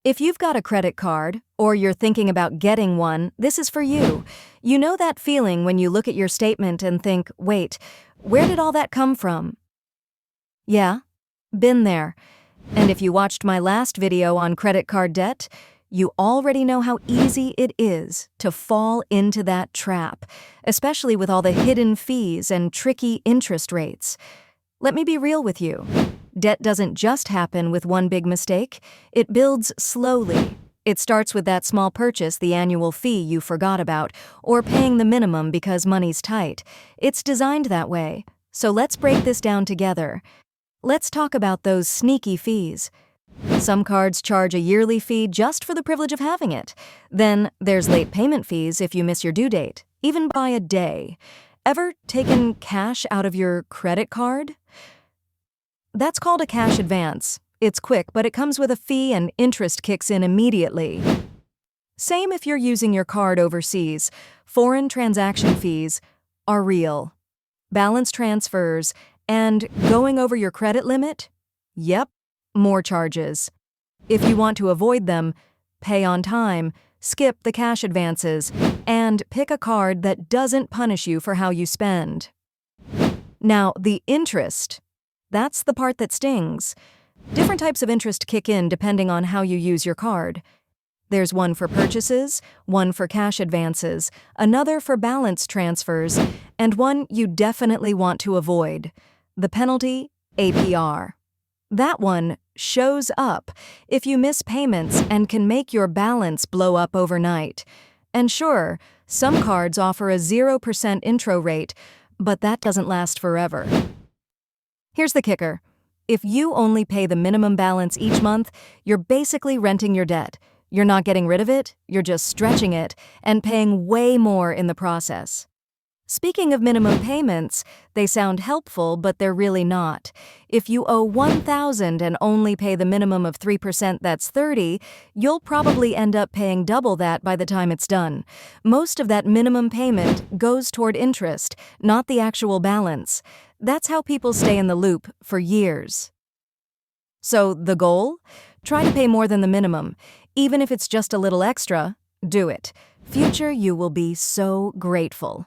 If you've got a credit card, or you're thinking about getting one, this is for you. You know that feeling when you look at your statement and think, wait, where did all that come from? Yeah, been there. And if you watched my last video on credit card debt, you already know how easy it is to fall into that trap, especially with all the hidden fees and tricky interest rates. Let me be real with you. Debt doesn't just happen with one big mistake. It builds slowly. It starts with that small purchase, the annual fee you forgot about, or paying the minimum because money's tight. It's designed that way. So let's break this down together. Let's talk about those sneaky fees. Some cards charge a yearly fee just for the privilege of having it. Then there's late payment fees if you miss your due date, even by a day. Ever taken cash out of your credit card? That's called a cash advance. It's quick, but it comes with a fee and interest kicks in immediately. Same if you're using your card overseas. Foreign transaction fees are real. Balance transfers and going over your credit limit? Yep, more charges. If you want to avoid them, pay on time, skip the cash advances, and pick a card that doesn't punish you for how you spend. Now, the interest. That's the part that stings. Different types of interest kick in depending on how you use your card. There's one for purchases, one for cash advances, another for balance transfers, and one you definitely want to avoid. The penalty, APR. That one shows up if you miss payments and can make your balance blow up overnight. And sure, some cards offer a 0% intro rate, but that doesn't last forever. Here's the kicker. If you only pay the minimum balance each month, you're basically renting your debt. You're not getting rid of it, you're just stretching it and paying way more in the process. Speaking of minimum payments, they sound helpful, but they're really not. If you owe $1,000 and only pay the minimum of 3%, that's $30, you'll probably end up paying double that by the time it's done. Most of that minimum payment goes toward interest, not the actual balance. That's how people stay in the loop for years. So the goal? Try to pay more than the minimum. Even if it's just a little extra, do it. Future you will be so grateful.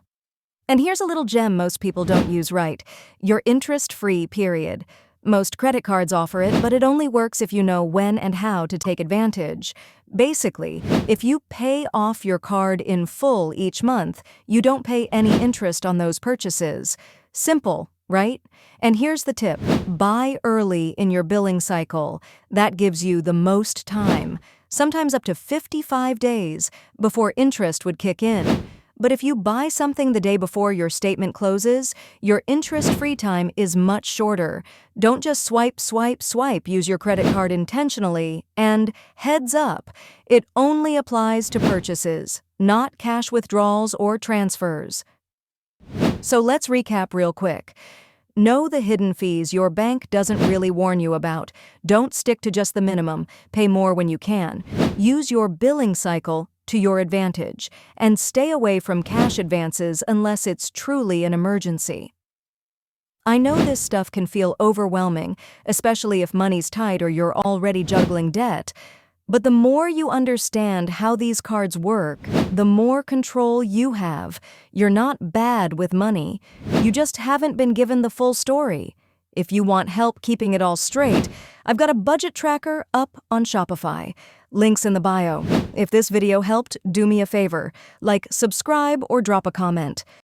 And here's a little gem most people don't use right. Your interest-free period. Most credit cards offer it, but it only works if you know when and how to take advantage. Basically, if you pay off your card in full each month, you don't pay any interest on those purchases. Simple, right? And here's the tip. Buy early in your billing cycle. That gives you the most time, sometimes up to 55 days, before interest would kick in. But if you buy something the day before your statement closes, your interest-free time is much shorter. Don't just swipe, swipe, swipe. Use your credit card intentionally. And heads up, it only applies to purchases, not cash withdrawals or transfers. So let's recap real quick. Know the hidden fees your bank doesn't really warn you about. Don't stick to just the minimum. Pay more when you can. Use your billing cycle to your advantage, and stay away from cash advances unless it's truly an emergency. I know this stuff can feel overwhelming, especially if money's tight or you're already juggling debt, but the more you understand how these cards work, the more control you have. You're not bad with money. You just haven't been given the full story. If you want help keeping it all straight, I've got a budget tracker up on Shopify. Links in the bio. If this video helped, do me a favor, like, subscribe, or drop a comment.